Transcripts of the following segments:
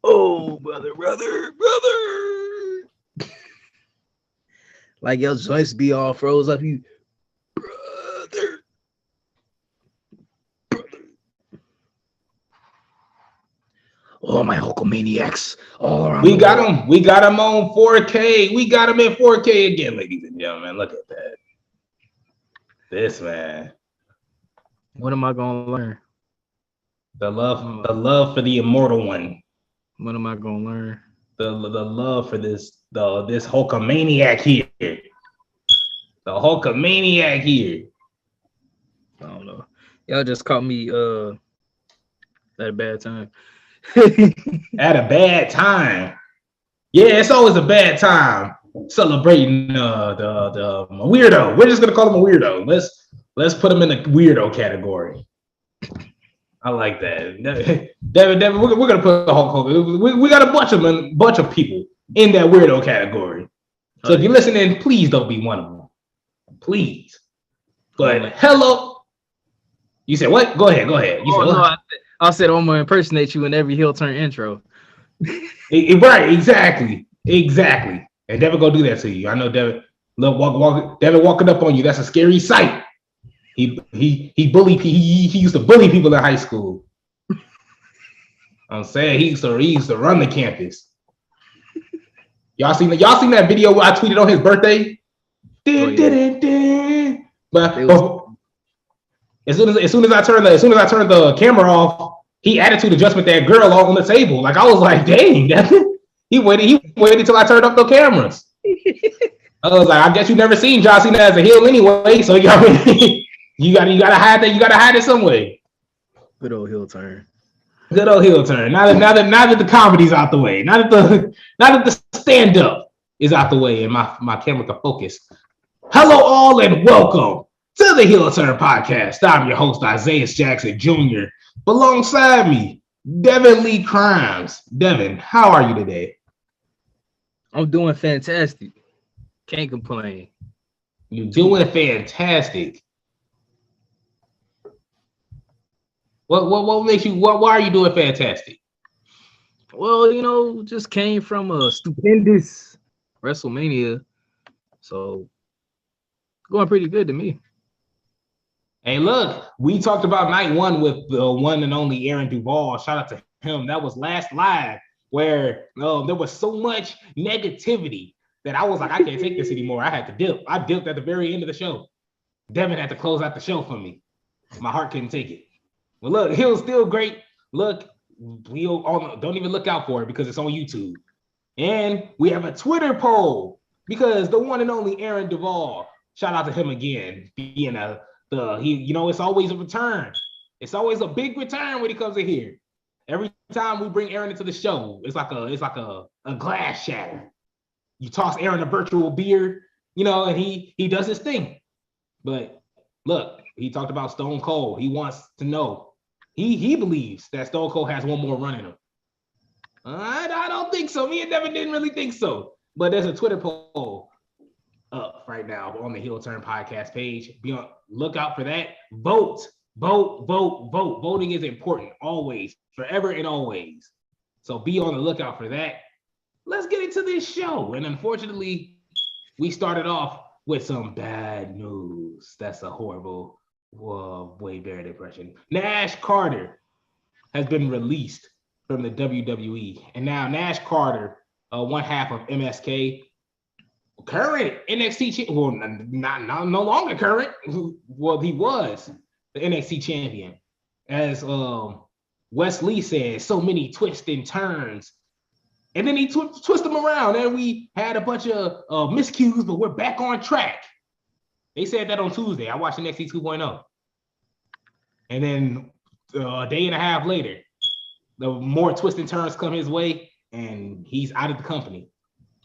Oh, brother. Like your joints be all froze up. You, brother. Oh, my Hulkamaniacs all around We the got world. him. We got him on 4K. We got him in 4K again, ladies and gentlemen. Look at that. This man. What am I gonna learn? The love for the immortal one. What am I gonna learn? The love for this Hulkamaniac here. The Hulkamaniac here. I don't know. Y'all just caught me at a bad time. At a bad time. Yeah, it's always a bad time celebrating the weirdo. We're just gonna call him a weirdo. Let's put him in the weirdo category. I like that. Devin, we're gonna put the Hulk Hogan. We got a bunch of people in that weirdo category. So if you're listening, please don't be one of them. Please. But hello. You said what? Go ahead. You said what? No, I said I'm gonna impersonate you in every heel turn intro. Right, exactly. And Devin go do that to you. I know Devin. Look, Devin walking up on you. That's a scary sight. He used to bully people in high school. I'm saying he used to run the campus. Y'all seen that video where I tweeted on his birthday? But as soon as I turned the camera off, he attitude adjustment that girl on the table. Like I was like, dang, he waited till I turned up the cameras. I was like, I guess you never seen John Cena as a heel anyway, so you gotta hide that. You gotta hide it some way. Good old heel turn. Now that the comedy's out the way, now that the stand up is out the way, and my camera can focus. Hello, all, and welcome to the Heel Turn Podcast. I'm your host Isaiah Jackson Jr. Alongside me, Devin Lee Crimes. Devin, how are you today? I'm doing fantastic. Can't complain. You're doing fantastic. What makes you? Why are you doing fantastic? Well, just came from a stupendous WrestleMania, so going pretty good to me. Hey, look, we talked about night one with the one and only Aaron Duvall. Shout out to him. That was last live where there was so much negativity that I was like, I can't take this anymore. I had to dip. I dipped at the very end of the show. Devin had to close out the show for me. My heart couldn't take it. Well, look, he was still great. Look, don't even look out for it because it's on YouTube. And we have a Twitter poll because the one and only Aaron Duvall, shout out to him again, being it's always a return. It's always a big return when he comes in here. Every time we bring Aaron into the show, it's like a glass shatter. You toss Aaron a virtual beer, and he does his thing. But look, he talked about Stone Cold. He wants to know. He believes that Stone Cold has one more run in him. I don't think so. Me and Devin didn't really think so. But there's a Twitter poll up right now on the Heel Turn Podcast page. Be on lookout for that. Vote. Voting is important always, forever and always. So be on the lookout for that. Let's get into this show. And unfortunately, we started off with some bad news. That's a horrible, Wade Barrett impression. Nash Carter has been released from the WWE. And now Nash Carter, one half of MSK, current NXT champion, no longer current. Well, he was the NXT champion. As Wes Lee said, so many twists and turns. And then he twisted them around, and we had a bunch of miscues, but we're back on track. They said that on Tuesday. I watched NXT 2.0. And then a day and a half later, the more twists and turns come his way, and he's out of the company.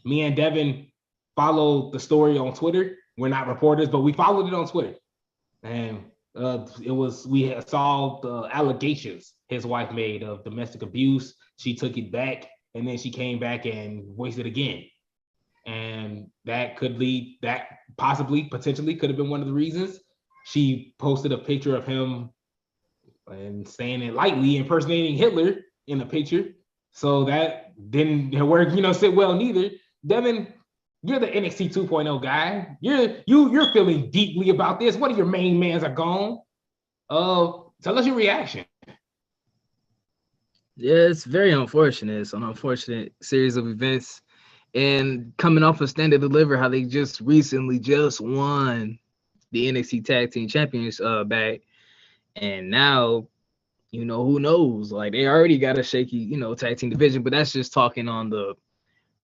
Me and Devin followed the story on Twitter. We're not reporters, but we followed it on Twitter. And we saw the allegations his wife made of domestic abuse. She took it back, and then she came back and voiced it again. And that potentially could have been one of the reasons. She posted a picture of him and saying it lightly, impersonating Hitler in a picture. So that didn't work, sit well neither. Devin, you're the NXT 2.0 guy. You're feeling deeply about this. One of your main mans are gone. Tell us your reaction. Yeah, it's very unfortunate. It's an unfortunate series of events. And coming off of Stand and Deliver, how they just recently won the NXT Tag Team Champions back. And now, who knows? Like they already got a shaky, tag team division, but that's just talking on the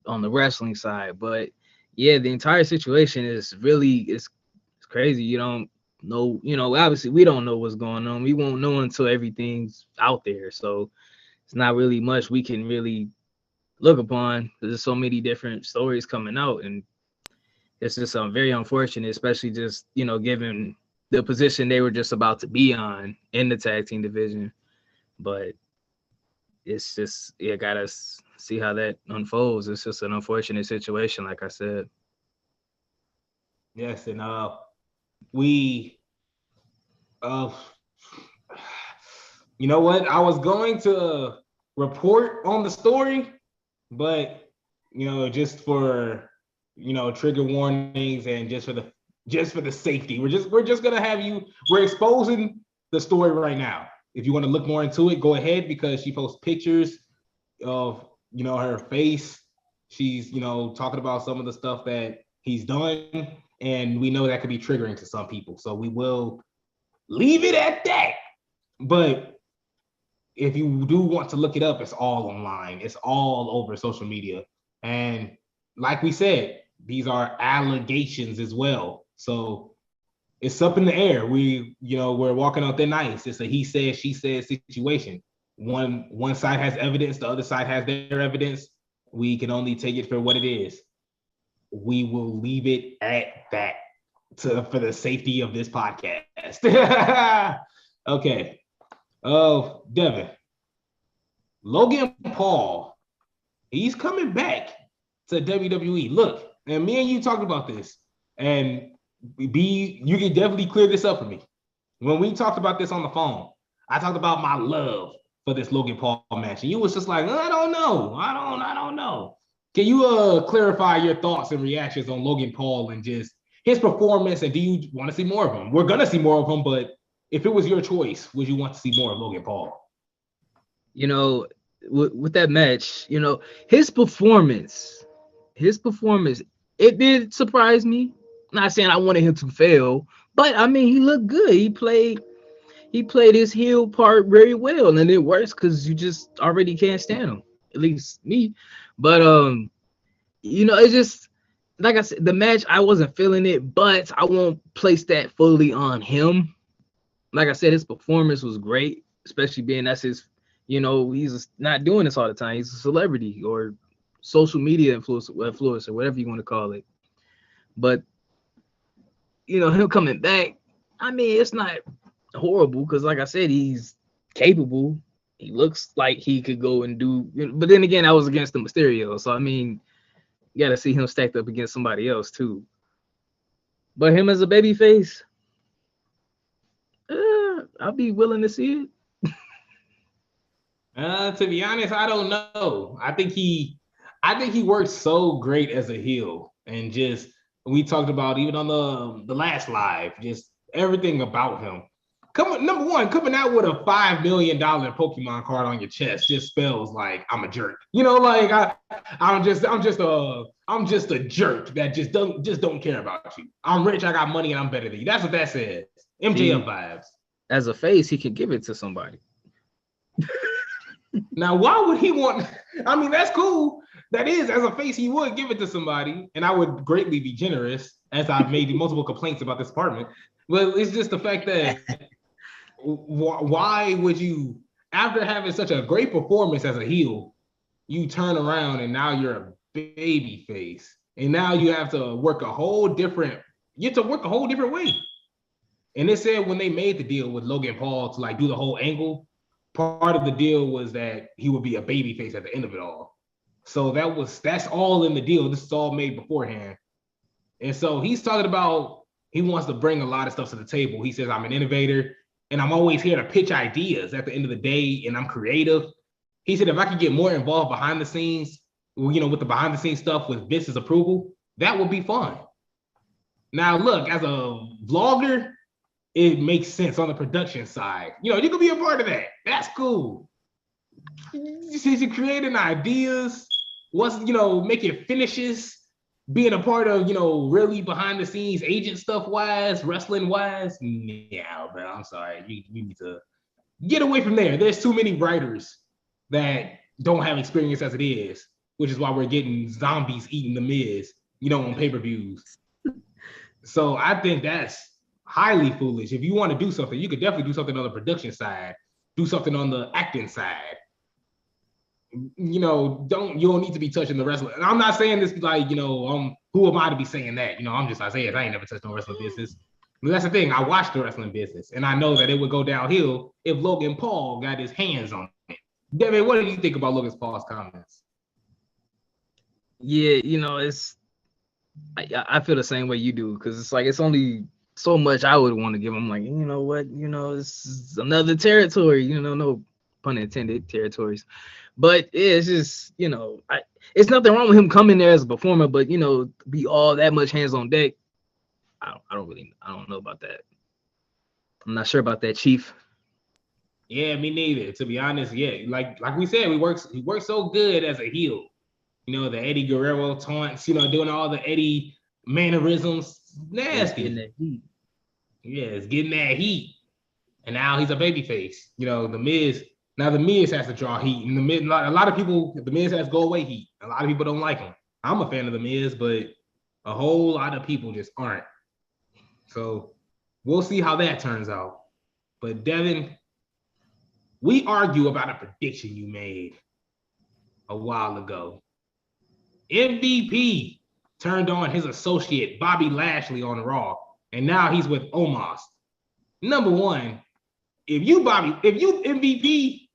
wrestling side. But yeah, the entire situation is really it's crazy. You don't know, obviously we don't know what's going on. We won't know until everything's out there. So it's not really much we can really look upon because there's so many different stories coming out, and it's just very unfortunate, especially just given the position they were just about to be on in the tag team division. But it's just gotta see how that unfolds. It's just an unfortunate situation, like I said. Yes, and we you know what? I was going to report on the story, but just for trigger warnings and just for the safety, we're just gonna have you. We're exposing the story right now. If you want to look more into it, go ahead, because she posts pictures of her face. She's talking about some of the stuff that he's done, and we know that could be triggering to some people. So we will leave it at that. But if you do want to look it up, it's all online. It's all over social media. And like we said, these are allegations as well. So it's up in the air. We're walking on thin ice. It's a he said, she said situation. One side has evidence, the other side has their evidence. We can only take it for what it is. We will leave it at that for the safety of this podcast. Okay. Devin, Logan Paul, he's coming back to WWE. Look, and me and you talked about this, and you can definitely clear this up for me. When we talked about this on the phone, I talked about my love for this Logan Paul match, and you was just like, I don't know. Can you clarify your thoughts and reactions on Logan Paul and just his performance, and do you want to see more of him? We're gonna see more of him, but if it was your choice, would you want to see more of Logan Paul? With that match, his performance, it did surprise me. Not saying I wanted him to fail, but I mean, he looked good. He played his heel part very well, and it works because you just already can't stand him, at least me. But it's just like I said, the match, I wasn't feeling it, but I won't place that fully on him. Like I said, his performance was great, especially being that's his, he's not doing this all the time. He's a celebrity or social media influencer, whatever you want to call it. But, him coming back, I mean, it's not horrible because, like I said, he's capable. He looks like he could go and do, but then again, I was against the Mysterio. So, I mean, you got to see him stacked up against somebody else, too. But him as a babyface, I'll be willing to see it. To be honest, I don't know. I think he works so great as a heel, and just we talked about even on the last live, just everything about him. Number one, coming out with a $5 million Pokemon card on your chest just spells like I'm a jerk. Like I'm just a jerk that just don't care about you. I'm rich, I got money, and I'm better than you. That's what that says. MJF vibes. As a face, he can give it to somebody. Now, why would he want? I mean, that's cool. That is, as a face, he would give it to somebody, and I would greatly be generous, as I've made multiple complaints about this apartment. But it's just the fact that why would you, after having such a great performance as a heel, you turn around and now you're a baby face, and now you have to work a whole different way. And they said when they made the deal with Logan Paul to like do the whole angle, part of the deal was that he would be a babyface at the end of it all. So that's all in the deal. This is all made beforehand. And so he's talking about he wants to bring a lot of stuff to the table. He says, I'm an innovator and I'm always here to pitch ideas at the end of the day, and I'm creative. He said if I could get more involved behind the scenes, with the behind the scenes stuff with Vince's approval, that would be fun. Now, look, as a vlogger, it makes sense on the production side. You can be a part of that. That's cool. You're creating ideas, making finishes, being a part of, really behind the scenes agent stuff wise, wrestling wise. Yeah, bro, I'm sorry. You need to get away from there. There's too many writers that don't have experience as it is, which is why we're getting zombies eating the Miz, on pay-per-views. So I think that's highly foolish. If you want to do something, you could definitely do something on the production side, do something on the acting side. You don't need to be touching the wrestling. And I'm not saying this like, who am I to be saying that? I'm just Isaiah. I ain't never touched no wrestling business. But that's the thing. I watched the wrestling business, and I know that it would go downhill if Logan Paul got his hands on it. Devin, what do you think about Logan Paul's comments? Yeah, I feel the same way you do, because it's like it's only so much I would want to give him. Like, you know what, this is another territory, no pun intended, territories. But it's just, it's nothing wrong with him coming there as a performer, but be all that much hands on deck. I don't know about that. I'm not sure about that, Chief. Yeah, me neither. To be honest, yeah, like we said, he works so good as a heel. The Eddie Guerrero taunts, doing all the Eddie mannerisms, nasty. It's getting that heat. And now he's a babyface. The Miz. Now the Miz has to draw heat, and a lot of people, the Miz has go away heat. A lot of people don't like him. I'm a fan of the Miz, but a whole lot of people just aren't. So we'll see how that turns out. But Devin, we argue about a prediction you made a while ago. MVP turned on his associate Bobby Lashley on Raw, and now he's with Omos. Number one, if you MVP,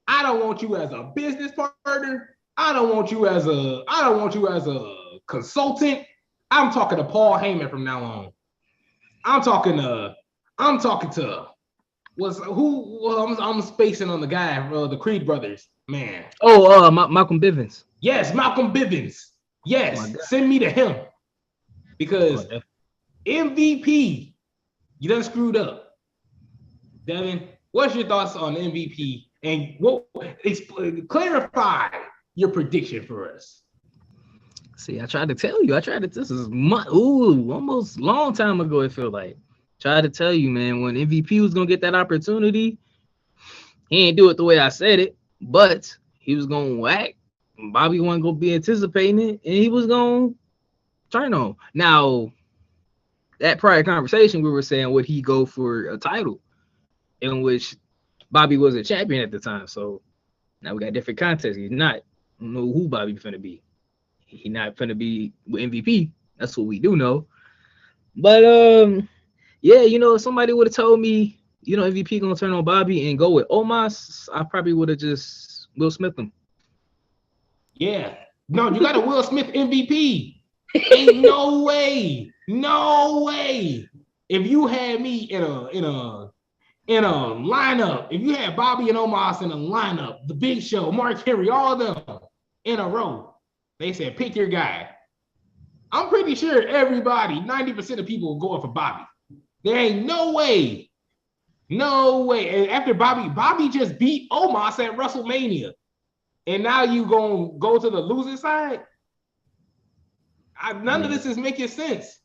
I don't want you as a business partner. I don't want you as a consultant. I'm talking to Paul Heyman from now on. I'm talking to I'm spacing on the guy, the Creed brothers, man. Oh, Malcolm Bivens. Yes, Malcolm Bivens. Yes, send me to him. Because MVP, you done screwed up. Devin, what's your thoughts on MVP? And clarify your prediction for us. See, I tried to tell you. This is almost long time ago, it felt like. Tried to tell you, man, when MVP was going to get that opportunity, he ain't do it the way I said it, but he was going to whack. Bobby wasn't going to be anticipating it, and he was going to turn on. Now, that prior conversation, we were saying, would he go for a title, in which Bobby was a champion at the time. So now we got different context. He's not. I don't know who Bobby finna be. He not finna be with MVP. That's what we do know. But yeah, if somebody would have told me, MVP gonna turn on Bobby and go with Omos, I probably would have just Will Smith him. Yeah. No, you got a Will Smith MVP. Ain't no way. No way. If you had me in a lineup, if you had Bobby and Omos in a lineup, the Big Show, Mark Henry, all of them in a row, they said, pick your guy. I'm pretty sure everybody, 90% of people are going for Bobby. There ain't no way. No way. And after Bobby just beat Omos at WrestleMania. And now you gonna go to the losing side? None of this is making sense.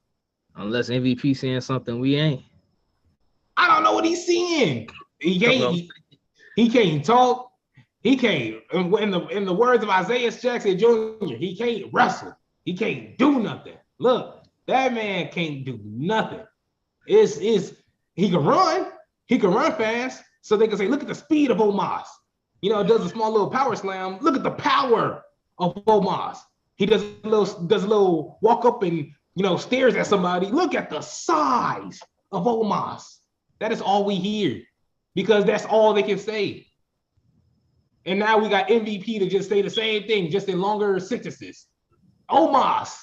Unless MVP saying something we ain't. I don't know what he's seeing. He can't talk. He can't, in the words of Isaiah Jackson Jr., he can't wrestle. He can't do nothing. Look, that man can't do nothing. He can run. He can run fast. So they can say, look at the speed of Omos. It does a small little power slam. Look at the power of Omos. He does a little walk up and, stares at somebody. Look at the size of Omos. That is all we hear, because that's all they can say. And now we got MVP to just say the same thing, just in longer sentences. Omos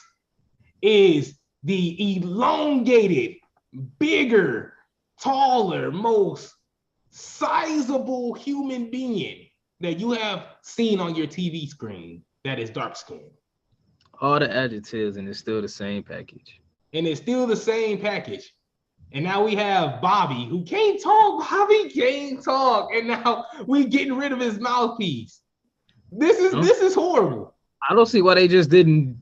is the elongated, bigger, taller, most sizable human being that you have seen on your TV screen that is dark skinned. All the adjectives, and it's still the same package. And it's still the same package. And now we have Bobby, who can't talk. Bobby can't talk. And now we're getting rid of his mouthpiece. This is horrible. I don't see why they just didn't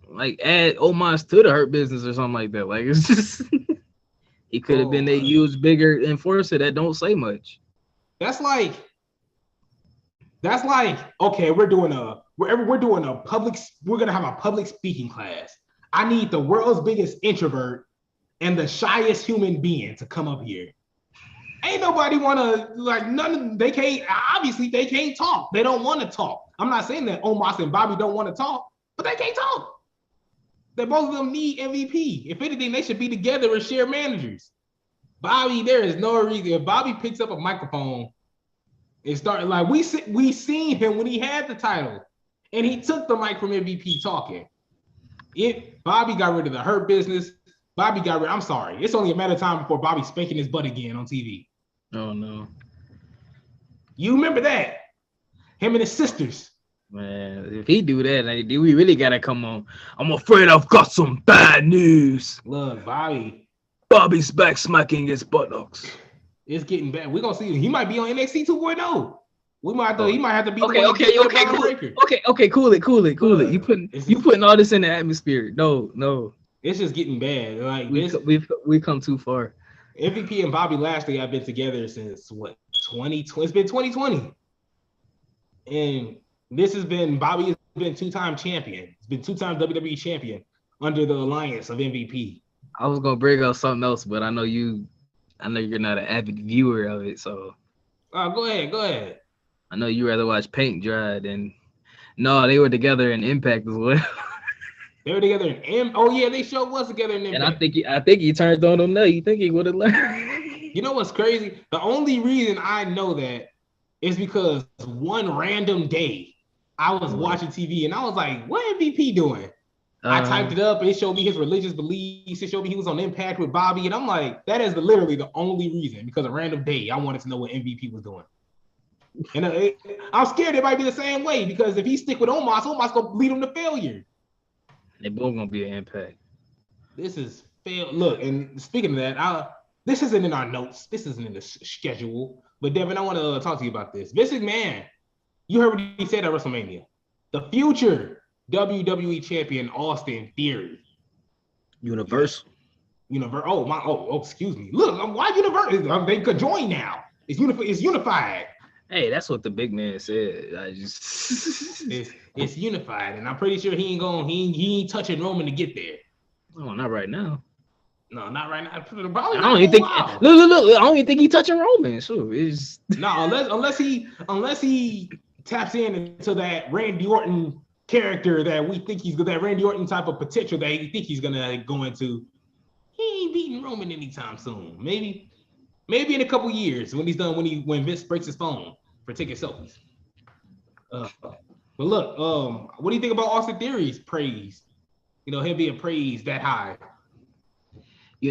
like add Omos to the Hurt Business or something like that. Like, it's just he could have been a huge bigger enforcer that don't say much. That's like okay, we're gonna have a public speaking class. I need the world's biggest introvert and the shyest human being to come up here. Ain't nobody wanna they can't talk. They don't want to talk. I'm not saying that Omos and Bobby don't want to talk, but they can't talk. They both of them need MVP. If anything, they should be together and share managers. Bobby, there is no reason. If Bobby picks up a microphone and start like we seen him when he had the title, and he took the mic from MVP talking. Bobby got rid of the Hurt Business. I'm sorry. It's only a matter of time before Bobby's spanking his butt again on TV. Oh no. You remember that? Him and his sisters. Man, if he do that, we really gotta come on. I'm afraid I've got some bad news. Look, Bobby's back smacking his buttocks. It's getting bad. We're gonna see. He might be on NXT 2.0. He might have to be okay, cool it. You putting all this in the atmosphere. No. It's just getting bad. Like we come too far. MVP and Bobby Lashley have been together since what 2020. It's been 2020, and Bobby has been two-time champion. He's been two-time WWE champion under the alliance of MVP. I was gonna bring up something else, but I know you're not an avid viewer of it, so. Go ahead. I know you rather watch paint dry than. No, they were together in Impact as well. They were together in Oh yeah, they sure was together in Impact. And I think he turned on them now. You think he would have learned? You know what's crazy? The only reason I know that is because one random day I was watching TV and I was like, what MVP doing? I typed it up. It showed me his religious beliefs. It showed me he was on Impact with Bobby. And I'm like, that is literally the only reason, because a random day I wanted to know what MVP was doing. And I'm scared it might be the same way, because if he stick with Omos going to lead him to failure. They both going to be an Impact. This is fail. Look, and speaking of that, this isn't in our notes. This isn't in the schedule. But Devin, I want to talk to you about this. Vince McMahon, you heard what he said at WrestleMania. The future WWE champion Austin Theory. Universal. Excuse me. Look, why Universal? They could join now. It's unified. Hey, that's what the big man said. It's unified, and I'm pretty sure he ain't touching Roman to get there. Oh, not right now. No, not right now. I don't even think. Look! I don't even think he touching Roman. Sure, it's no, unless he taps into that Randy Orton character that we think that Randy Orton type of potential that he think he's gonna go into. He ain't beating Roman anytime soon. Maybe in a couple years when he's done, when Vince breaks his phone for taking selfies. But look, what do you think about Austin Theory's praise? Him being praised that high.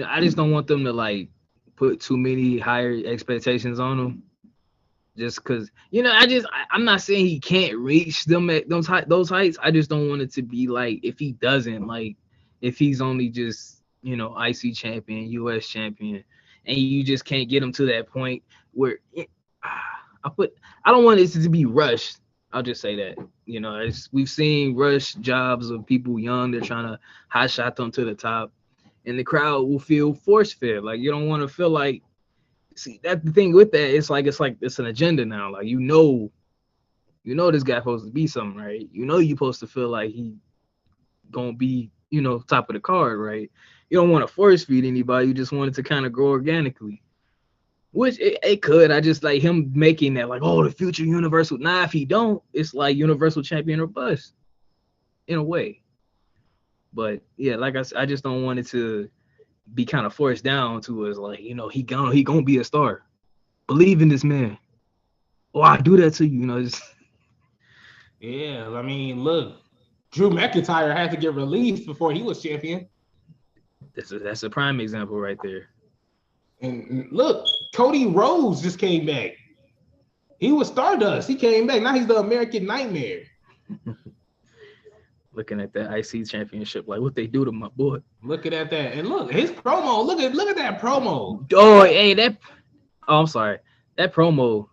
I just don't want them to put too many higher expectations on him. Just because, I'm not saying he can't reach them at those heights. I just don't want it to be if he doesn't, if he's only just, IC champion, US champion, and you just can't get him to that point where I don't want it to be rushed. I'll just say that, we've seen rush jobs of people young. They're trying to high shot them to the top, and the crowd will feel force fed. You don't want to feel like. See, that's the thing with that. It's an agenda now. This guy's supposed to be something, right? You're supposed to feel like he gonna be, top of the card, right? You don't want to force feed anybody. You just want it to kind of grow organically, which it could. I just like him making that the future Universal. Nah, if he don't, it's like Universal champion or bust, in a way. But yeah, like I said, I just don't want it to be kind of forced down to us, he gonna be a star. Believe in this man. Oh, I do that to you, just. Yeah, I mean, look, Drew McIntyre had to get released before he was champion. That's a prime example right there. And look, Cody Rhodes just came back. He was Stardust. He came back. Now he's the American Nightmare. Looking at that IC championship, like what they do to my boy. Looking at that, and look his promo. Look at that promo. Oh, hey, I'm sorry. That promo,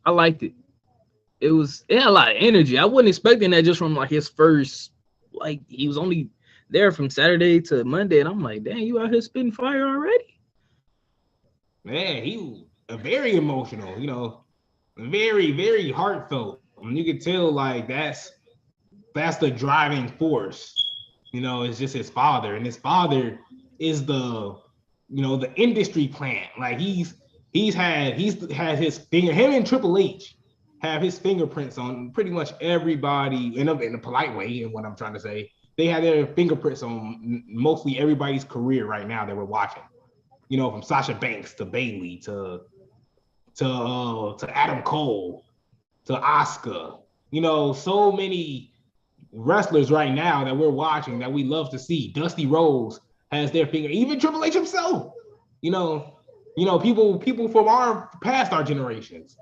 I liked it. It had a lot of energy. I wasn't expecting that just from like his first, like he was only there from Saturday to Monday, and I'm like, dang, you out here spitting fire already? Man, he was very emotional. You know, very, very heartfelt. You could tell like that's the driving force. You know, it's just his father, and his father is the industry plant. Like he's had his finger. Him and Triple H have his fingerprints on pretty much everybody in a polite way. And what I'm trying to say, they have their fingerprints on mostly everybody's career right now that we're watching. You know, from Sasha Banks to Bayley to Adam Cole to Asuka. You know, so many wrestlers right now that we're watching that we love to see. Dusty Rhodes has their finger. Even Triple H himself. You know, people from our generations.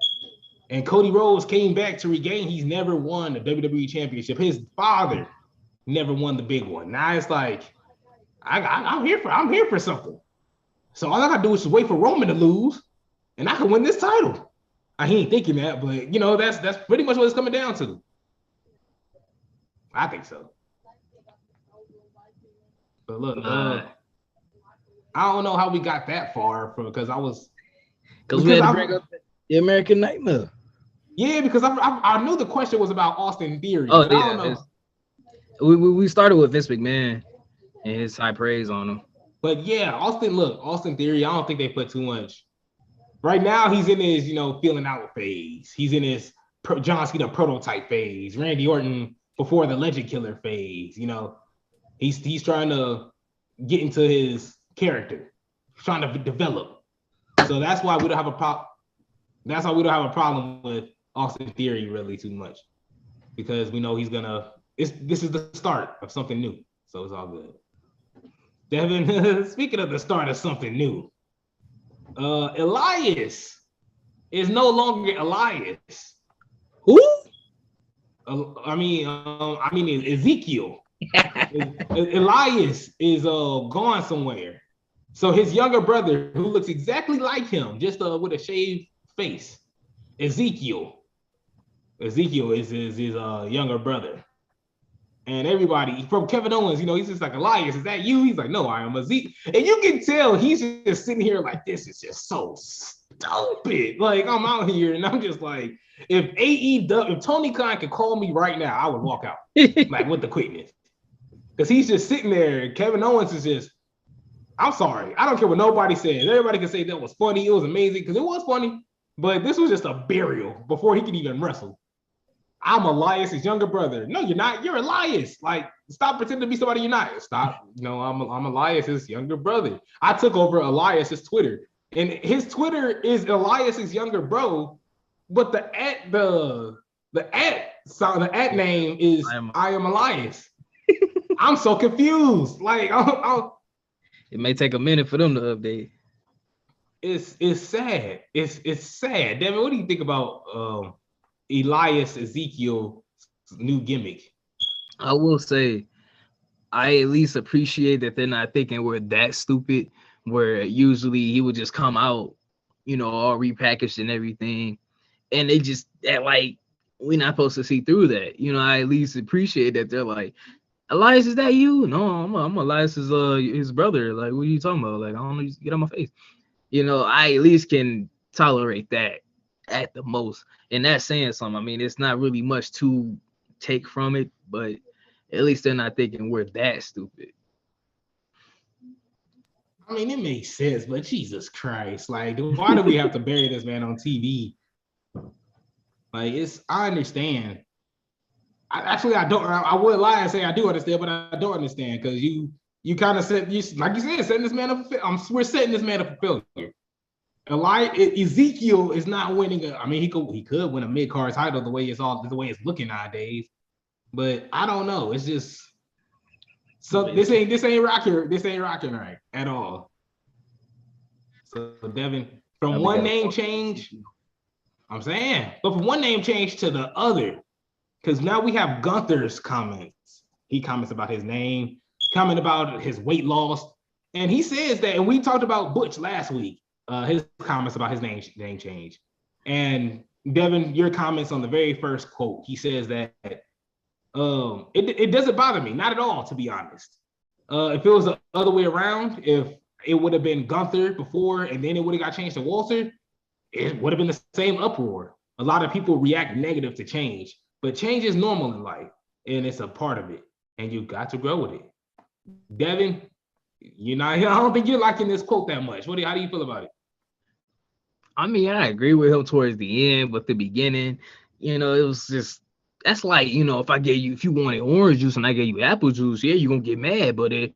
And Cody Rhodes came back to regain. He's never won the WWE Championship. His father never won the big one. Now it's like, I'm here for something. So all I gotta do is just wait for Roman to lose, and I can win this title. He ain't thinking that, but you know that's pretty much what it's coming down to. I think so. But look, I don't know how we got that far because we had to bring up the American Nightmare. Yeah, because I knew the question was about Austin Theory. Oh yeah, we started with Vince McMahon and his high praise on him. But yeah, Austin Theory. I don't think they put too much. Right now, he's in his feeling out phase. He's in his John Cena prototype phase. Randy Orton before the Legend Killer phase. You know, he's trying to get into his character, trying to develop. So that's why we don't have a problem. That's why we don't have a problem with Austin Theory really too much, because we know he's gonna. This is the start of something new, so it's all good. Devin, speaking of the start of something new, Elias is no longer Elias. Who? I mean Ezekiel. Elias is gone somewhere. So his younger brother, who looks exactly like him, just with a shaved face, Ezekiel is his younger brother. And everybody from Kevin Owens, he's just like, Elias, is that you? He's like, no, I am Ezekiel. And you can tell he's just sitting here like, this is just so stupid. Like, I'm out here and I'm just like, if Tony Khan could call me right now, I would walk out like with the quickness. Because he's just sitting there. Kevin Owens is just, I'm sorry. I don't care what nobody says. Everybody can say that was funny. It was amazing because it was funny. But this was just a burial before he could even wrestle. I'm Elias's younger brother. No, you're not. You're Elias. Like, stop pretending to be somebody you're not. Stop. I'm Elias's younger brother. I took over Elias's Twitter, and his Twitter is Elias's younger bro, but the at name is I am Elias. I'm so confused. Like, it may take a minute for them to update. It's sad. It's sad. Devin, what do you think about Elias Ezekiel's new gimmick? I will say, I at least appreciate that they're not thinking we're that stupid, where usually he would just come out, all repackaged and everything, and they just like, we're not supposed to see through that. I at least appreciate that they're like, Elias, is that you? No, I'm Elias's his brother. Like, what are you talking about? Like, I don't know, just get on my face. I at least can tolerate that at the most. And that's saying something. I mean, it's not really much to take from it, but at least they're not thinking we're that stupid. I mean, it makes sense, but Jesus Christ, like, why do we have to bury this man on TV? Like, I understand. I don't. I would lie and say I do understand, but I don't understand because you kind of said, like you said, setting this man up. We're setting this man up for failure. Ezekiel is not winning. He could win a mid-card title the way it's looking nowadays, but I don't know. It's just this ain't rocking. This ain't rocking right at all. So Devin, From one name change, I'm saying, but from one name change to the other, because now we have Gunther's comments. He comments about his name, comment about his weight loss, and he says that. And we talked about Butch last week. His comments about his name change, and Devin, your comments on the very first quote. He says that it doesn't bother me, not at all, to be honest. If it was the other way around, if it would have been Gunther before and then it would have got changed to Walter, it would have been the same uproar. A lot of people react negative to change, but change is normal in life and it's a part of it, and you got to grow with it. Devin, I don't think you're liking this quote that much. How do you feel about it? I mean, I agree with him towards the end, but the beginning, it was just, that's like, if you wanted orange juice and I gave you apple juice, yeah, you're gonna get mad, but it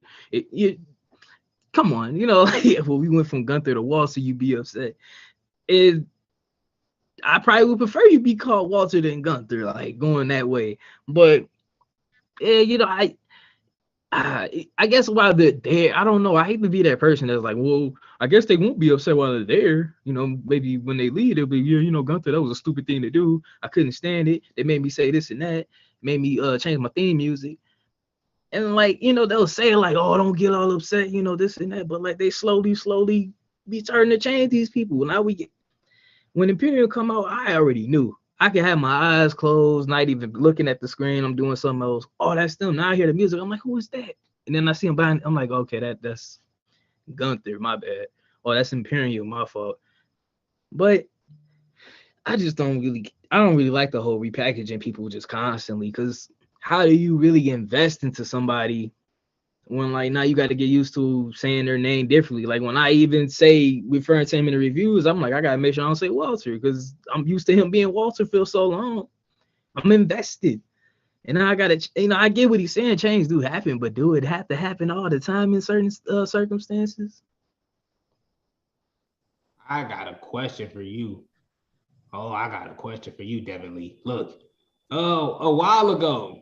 come on, when we went from Gunther to Walter, you'd be upset. I probably would prefer you be called Walter than Gunther, like going that way. But yeah, I guess while they're there, I don't know. I hate to be that person that's like, well, I guess they won't be upset while they're there. Maybe when they leave, they'll be, Gunther, that was a stupid thing to do. I couldn't stand it. They made me say this and that. Made me change my theme music. And like, they'll say like, oh, don't get all upset, this and that. But like they slowly be starting to change these people. Now when Imperium come out, I already knew. I could have my eyes closed, not even looking at the screen. I'm doing something else. Oh, that's them. Now I hear the music. I'm like, who is that? And then I see him behind. I'm like, okay, that's Gunther. My bad. Oh, that's Imperium. My fault. But I just don't really like the whole repackaging people just constantly. Because how do you really invest into somebody when like now you got to get used to saying their name differently? Like when I even say referring to him in the reviews, I'm like, I gotta make sure I don't say Walter because I'm used to him being Walter for so long. I'm invested, and I gotta, I get what he's saying. Change do happen, but do it have to happen all the time in certain circumstances? I got a question for you. Devin Lee. Look, a while ago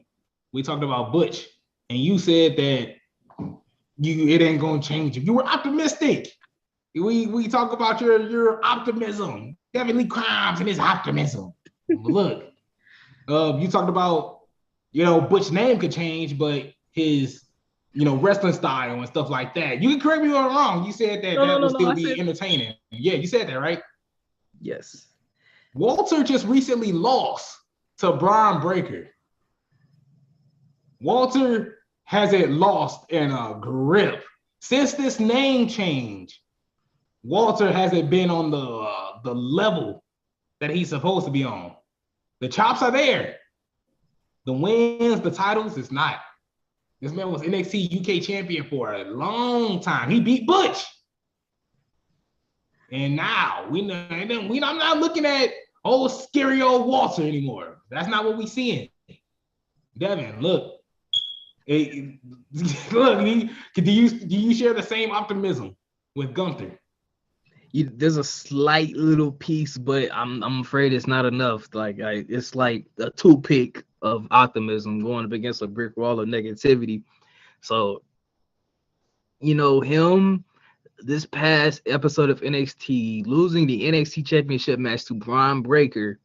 we talked about Butch, and you said that it ain't gonna change. You were optimistic. We talk about your optimism. Devin Lee Crimes and his optimism. Look, you talked about Butch's name could change, but his wrestling style and stuff like that. You can correct me if I'm wrong. You said that would still be entertaining. Yeah, you said that, right? Yes. Walter just recently lost to Bron Breakker. Walter hasn't lost in a grip since this name change. Walter hasn't been on the level that he's supposed to be on. The chops are there. The wins, the titles, it's not. This man was NXT UK champion for a long time. He beat Butch. And now I'm not looking at old scary old Walter anymore. That's not what we seeing. Devin, look. Look, do you share the same optimism with Gunther? There's a slight little piece, but I'm afraid it's not enough. Like it's like a toothpick of optimism going up against a brick wall of negativity. So, him this past episode of NXT losing the NXT Championship match to Bron Breakker.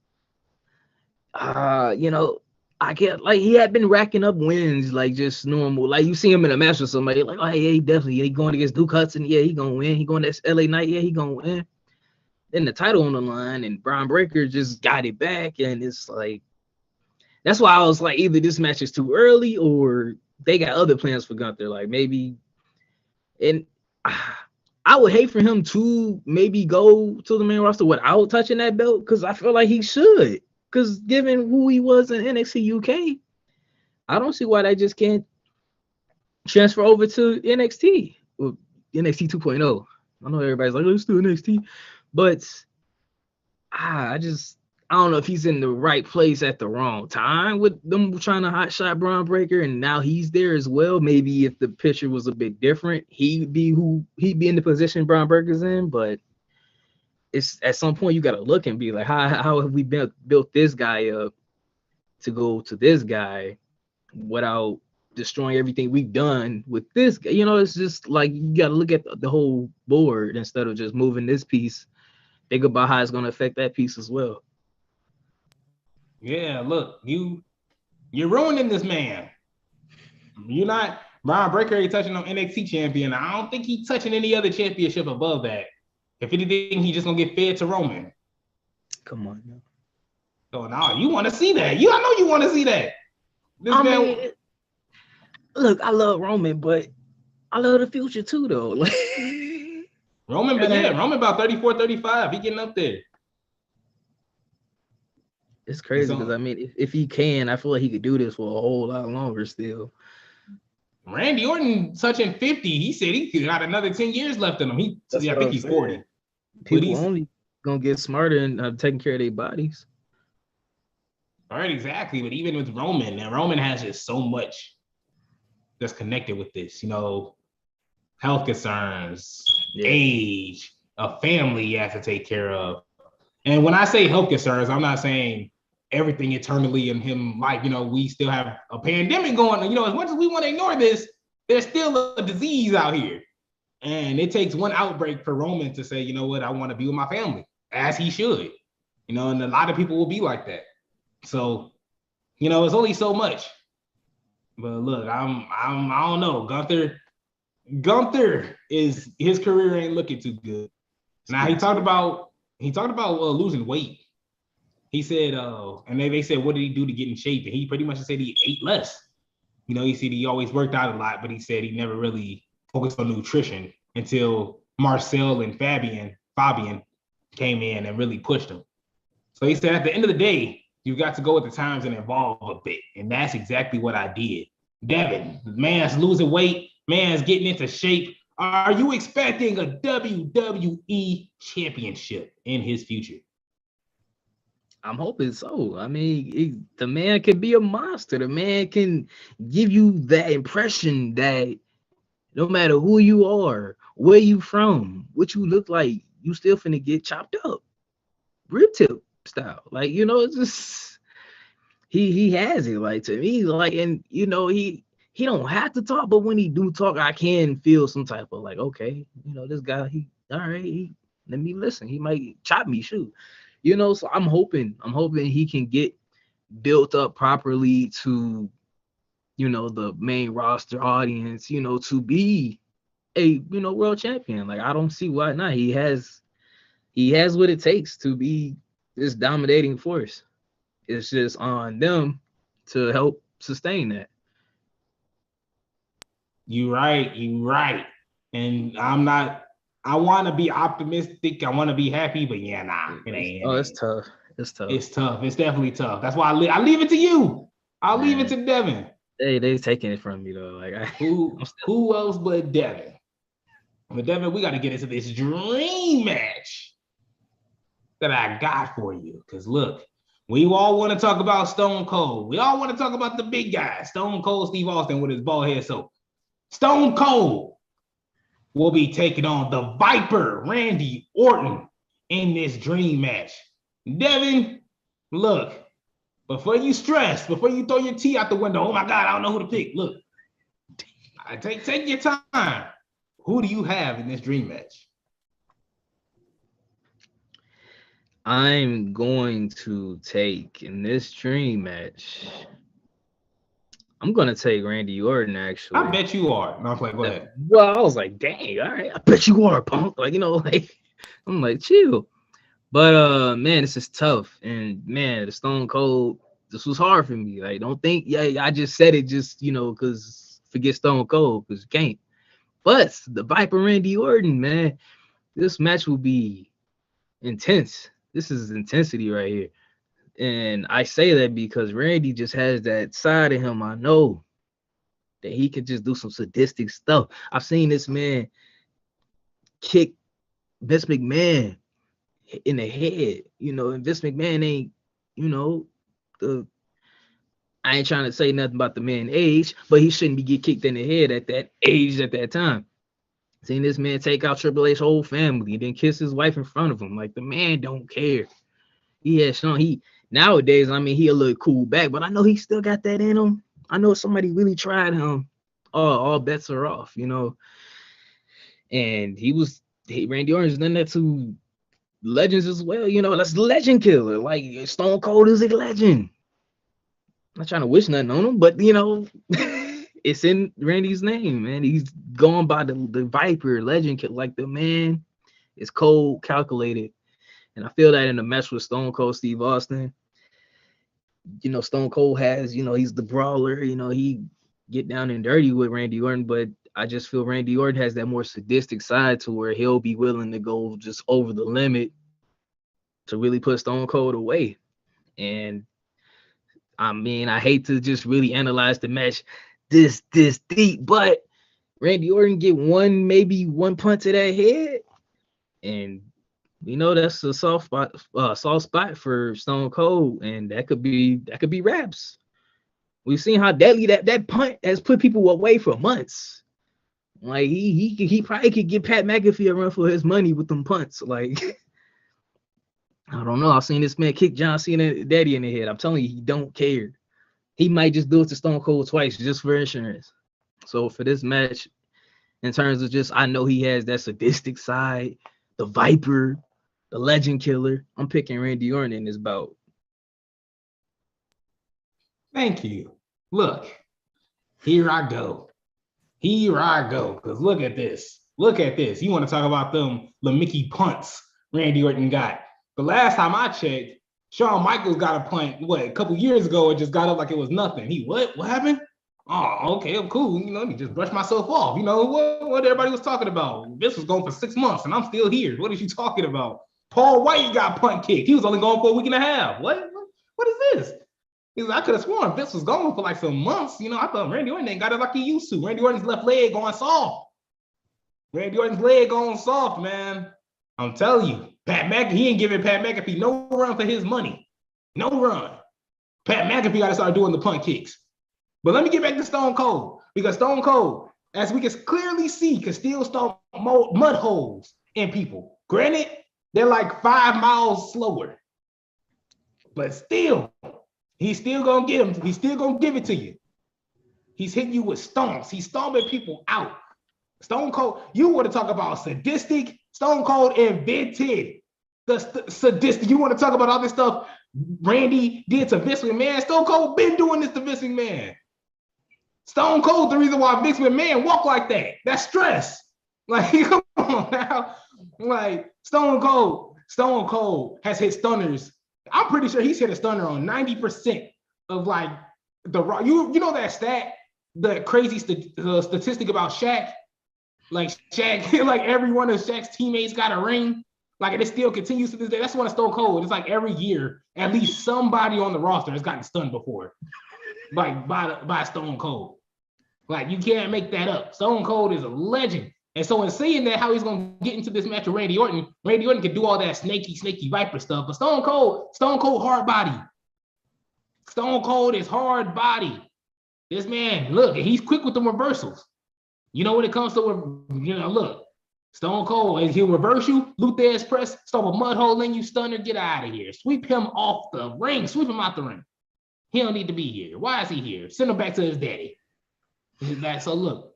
I get like he had been racking up wins like just normal. Like you see him in a match with somebody, like, oh yeah, he going against Duke Hudson, yeah, he gonna win. He going to LA Knight, yeah, he gonna win. Then the title on the line, and Bron Breakker just got it back, and it's like that's why I was like, either this match is too early or they got other plans for Gunther. Like maybe, and I would hate for him to maybe go to the main roster without touching that belt because I feel like he should. Because given who he was in NXT UK, I don't see why they just can't transfer over to NXT. Well, NXT 2.0. I know everybody's like, let's do NXT. But I don't know if he's in the right place at the wrong time with them trying to hotshot Bron Breakker, and now he's there as well. Maybe if the picture was a bit different, he'd be in the position Bron Breakker's in, but it's at some point you got to look and be like, how have we built this guy up to go to this guy without destroying everything we've done with this guy? It's just like you got to look at the whole board instead of just moving this piece think about how it's gonna affect that piece as well. Yeah, look, you're ruining this man. You're not Brian Breaker ain't touching on NXT champion. I don't think he's touching any other championship above that. If anything, he's just gonna get fed to Roman. Come on, now. So now you want to see that. I know you want to see that. I mean, look, I love Roman, but I love the future too, though. Like, Roman, but yeah, Roman about 34, 35. He getting up there. It's crazy because I mean, if he can, I feel like he could do this for a whole lot longer still. Randy Orton touching 50. He said he got another 10 years left in him. I think he's 40. People only gonna get smarter and taking care of their bodies. Right, exactly. But even with Roman, and Roman has just so much that's connected with this, health concerns, age, a family you have to take care of. And when I say health concerns, I'm not saying everything eternally in him, like, we still have a pandemic going on. As much as we want to ignore this, there's still a disease out here. And it takes one outbreak for Roman to say, you know what, I want to be with my family, as he should. And a lot of people will be like that. So, it's only so much. But look, I don't know. Gunther is his career ain't looking too good. Now he talked about losing weight. He said, and they said, what did he do to get in shape? And he pretty much said he ate less. He said he always worked out a lot, but he said he never really focused on nutrition until Marcel and Fabian came in and really pushed him. So he said at the end of the day, you got to go with the times and evolve a bit. And that's exactly what I did. Devin, man's losing weight, man's getting into shape. Are you expecting a WWE championship in his future? I'm hoping so. I mean, the man can be a monster. The man can give you that impression that no matter who you are, where you from, what you look like, you still finna get chopped up. Rib tip style. Like, it's just he has it. Like, to me, like, and he don't have to talk, but when he do talk, I can feel some type of like, okay, this guy, let me listen. He might chop me, shoot. So I'm hoping he can get built up properly to, the main roster audience, to be a, world champion. Like, I don't see why not. He has what it takes to be this dominating force. It's just on them to help sustain that. You're right. And I want to be optimistic. I want to be happy, but yeah, nah, it ain't. Oh, it's tough. It's tough. It's definitely tough. That's why I leave it to you. I'll leave it to Devin. They taking it from me though. Like, who else but Devin? But Devin, we got to get into this dream match that I got for you. Because look, we all want to talk about Stone Cold. We all want to talk about the big guy, Stone Cold Steve Austin with his bald head. So Stone Cold will be taking on the Viper, Randy Orton, in this dream match. Devin, look, before you stress, before you throw your tea out the window, oh my God, I don't know who to pick. Look, take your time. Who do you have in this dream match? I'm going to take in this dream match. I'm gonna take Randy Orton. Actually, I bet you are. No, I'm playing. Go ahead. Well, I was like, dang, all right. I bet you are, punk. Like, I'm like, chill. But man, this is tough. And man, the Stone Cold, this was hard for me. Like, don't think, I just said it just, because forget Stone Cold, because you can't. But the Viper Randy Orton, man, this match will be intense. This is intensity right here. And I say that because Randy just has that side of him. I know that he can just do some sadistic stuff. I've seen this man kick Vince McMahon in the head, and Vince McMahon ain't, I ain't trying to say nothing about the man age, but he shouldn't be get kicked in the head at that age at that time. Seen this man take out Triple H's whole family, then kiss his wife in front of him. Like, the man don't care. He has shown nowadays, he a little cool back, but I know he still got that in him. I know somebody really tried him. All bets are off, And Randy Orton's done that to legends as well. You know, that's legend killer. Like Stone Cold is a legend. I'm not trying to wish nothing on him, but you know, it's in Randy's name, man. He's going by the Viper legend killer. Like the man is cold, calculated, and I feel that in the match with Stone Cold Steve Austin. You know, Stone Cold has, you know, he's the brawler. You know, he get down and dirty with Randy Orton, but I just feel Randy Orton has that more sadistic side to where he'll be willing to go just over the limit to really put Stone Cold away. And I mean, I hate to just really analyze the match this deep, but Randy Orton get maybe one punch to that head, and you know that's a soft spot for Stone Cold, and that could be wraps. We've seen how deadly that punt has put people away for months. Like he probably could get Pat McAfee a run for his money with them punts. Like I don't know. I've seen this man kick John Cena daddy in the head. I'm telling you, he don't care. He might just do it to Stone Cold twice just for insurance. So for this match, in terms of just, I know he has that sadistic side, the Viper, the Legend Killer. I'm picking Randy Orton in this bout. Thank you. Look, here I go. Here I go. Because look at this. Look at this. You want to talk about them Mickey punts Randy Orton got. The last time I checked, Shawn Michaels got a punt, a couple years ago, and just got up like it was nothing. He, what? What happened? Oh, okay, I'm cool. You know, let me just brush myself off. You know, what everybody was talking about. This was going for 6 months, and I'm still here. What are you talking about? Paul White got punt kicked. He was only going for a week and a half. What is this? He's like, I could have sworn Vince was going for like some months. You know, I thought Randy Orton ain't got it like he used to. Randy Orton's left leg going soft. Randy Orton's leg going soft, man. I'm telling you, Pat McAfee, he ain't giving Pat McAfee no run for his money. No run. Pat McAfee got to start doing the punt kicks. But let me get back to Stone Cold, because Stone Cold, as we can clearly see, can still start mud holes in people. Granted, they're like 5 miles slower. But still, he's still going to get them. He's still going to give it to you. He's hitting you with stomps. He's stomping people out. Stone Cold, you want to talk about sadistic? Stone Cold invented the sadistic. You want to talk about all this stuff Randy did to Vince McMahon? Stone Cold been doing this to Vince McMahon. Stone Cold, the reason why Vince McMahon walk like that. That's stress. Like, come on now. Like, Stone Cold has hit stunners. I'm pretty sure he's hit a stunner on 90% of like the you know that stat, the crazy statistic about Shaq. Like Shaq, like every one of Shaq's teammates got a ring. Like, and it still continues to this day. That's one of Stone Cold. It's like every year, at least somebody on the roster has gotten stunned before. Like by Stone Cold. Like, you can't make that up. Stone Cold is a legend. And so in saying that, how he's going to get into this match with Randy Orton can do all that snaky Viper stuff. But Stone Cold hard body. Stone Cold is hard body. This man, look, he's quick with the reversals. You know, when it comes to, look, Stone Cold, he'll reverse you, Luthez press, stop a mud hole in you, stunner, get out of here. Sweep him off the ring. Sweep him out the ring. He don't need to be here. Why is he here? Send him back to his daddy. So look,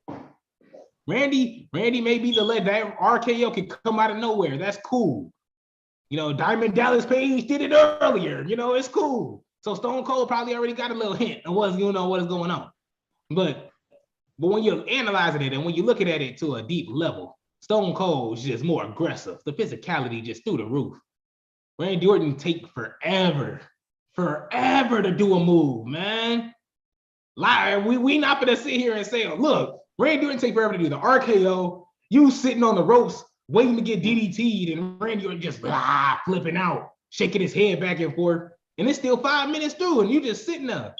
Randy may be the lead. That RKO can come out of nowhere. That's cool. You know, Diamond Dallas Page did it earlier. You know, it's cool. So Stone Cold probably already got a little hint of what is going on. But when you're analyzing it and when you're looking at it to a deep level, Stone Cold is just more aggressive. The physicality just through the roof. Randy Orton take forever to do a move, man. Like, we not gonna sit here and say, look, Randy Orton take forever to do the RKO. You sitting on the ropes waiting to get DDT'd, and Randy Orton just flipping out, shaking his head back and forth, and it's still 5 minutes through, and you just sitting there.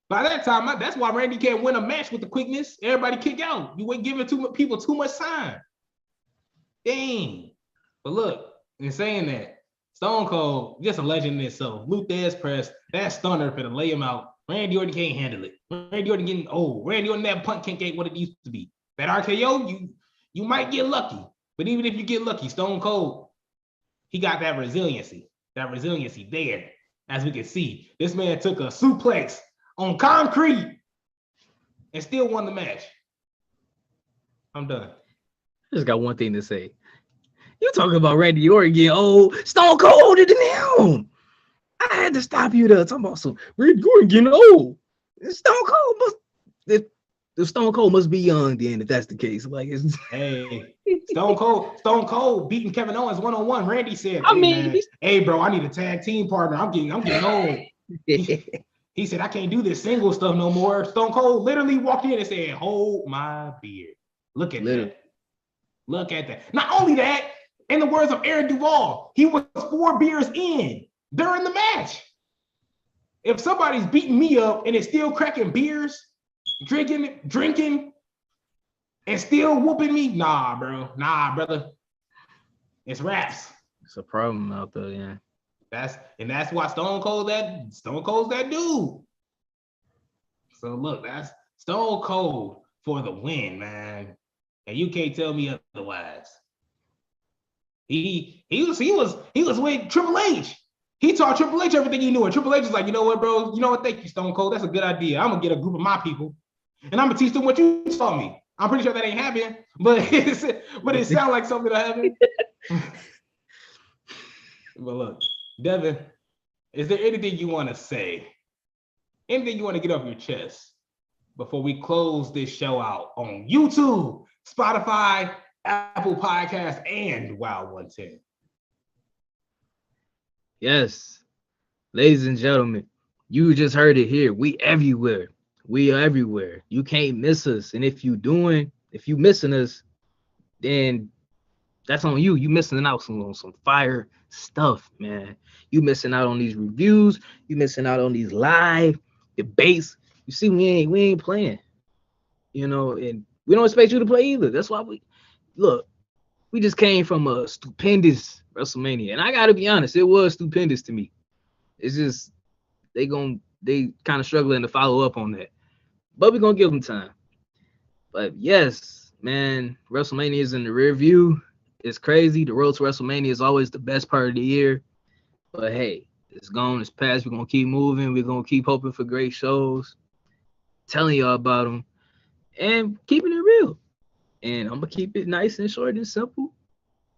By that time, that's why Randy can't win a match with the quickness. Everybody kick out. You ain't giving people too much time. Dang. But look, in saying that, Stone Cold, just a legend in itself. Luthez press, that stunner for to lay him out. Randy Orton can't handle it. Randy Orton getting old. Randy Orton, that punt can't get what it used to be. That RKO, you might get lucky. But even if you get lucky, Stone Cold, he got that resiliency. That resiliency there. As we can see, this man took a suplex on concrete and still won the match. I'm done. I just got one thing to say. You talking about Randy Orton getting old? Stone Cold older than him. I had to stop you there. Talking about some Randy Orton getting old. Stone Cold must. The Stone Cold must be young then, if that's the case. Like, it's Hey, Stone Cold beating Kevin Owens 1-on-1. Randy said, I "Hey mean, man, hey bro, I need a tag team partner. I'm getting old." He said, "I can't do this single stuff no more." Stone Cold literally walked in and said, "Hold my beer." Look at that. Look at that. Not only that, in the words of Aaron Duvall, he was 4 beers in during the match. If somebody's beating me up and is still cracking beers, drinking, and still whooping me, nah, bro. Nah, brother. It's raps. It's a problem out there, yeah. That's why Stone Cold's that dude. So look, that's Stone Cold for the win, man. And you can't tell me otherwise. He was with Triple H. He taught Triple H everything he knew. And Triple H was like, you know what, bro? You know what? Thank you, Stone Cold. That's a good idea. I'm gonna get a group of my people, and I'm gonna teach them what you taught me. I'm pretty sure that ain't happening, but it sounds like something that happened. But look, Devin, is there anything you want to say? Anything you want to get off your chest before we close this show out on YouTube, Spotify, Apple Podcasts, and Wow 110? Yes, ladies and gentlemen, you just heard it here. We everywhere. We are everywhere. You can't miss us. And if you missing us, then that's on you. You missing out on some fire stuff, man. You missing out on these reviews. You missing out on these live debates. You see, we ain't playing, and we don't expect you to play either. That's why we just came from a stupendous WrestleMania, and I gotta be honest, it was stupendous to me. It's just they kind of struggling to follow up on that, but we're gonna give them time. But yes, man, WrestleMania is in the rear view. It's crazy. The road to WrestleMania is always the best part of the year. But hey, it's gone, it's past. We're going to keep moving. We're going to keep hoping for great shows, telling y'all about them, and keeping it real. And I'm going to keep it nice and short and simple.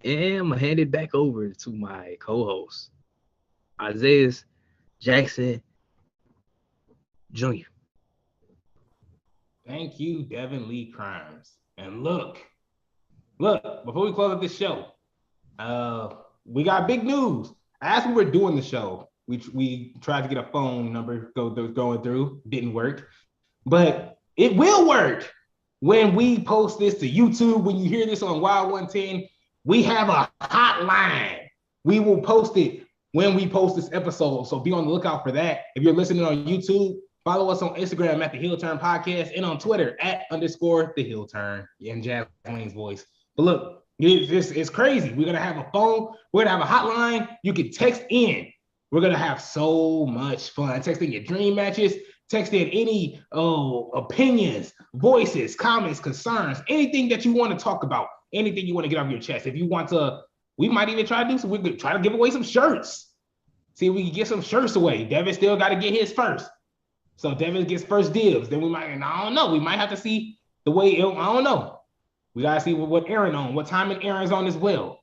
And I'm going to hand it back over to my co-host, Isaiah Jackson Jr. Thank you, Devin Lee Crimes. And look, before we close up this show, we got big news. As we were doing the show, we tried to get a phone number going through, didn't work, but it will work when we post this to YouTube. When you hear this on Wild 110, we have a hotline. We will post it when we post this episode, so be on the lookout for that. If you're listening on YouTube, follow us on Instagram at The Heel Turn Podcast and on Twitter @_The Heel Turn in Jazz Wayne's voice. But look, it's crazy. We're going to have a phone. We're going to have a hotline. You can text in. We're going to have so much fun. Text in your dream matches. Text in any opinions, voices, comments, concerns, anything that you want to talk about, anything you want to get off your chest. If you want to, we might even try to do some, we could try to give away some shirts. See if we can get some shirts away. Devin still got to get his first. So Devin gets first dibs. Then we might, and I don't know. We might have to see the way, I don't know. We got to see what Aaron on, what time Aaron's on as well.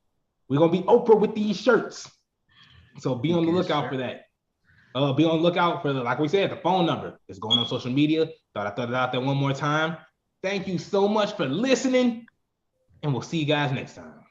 We're going to be Oprah with these shirts. So be on the lookout for that. Be on the lookout for, like we said, the phone number is going on social media. Thought I'd throw it out there one more time. Thank you so much for listening, and we'll see you guys next time.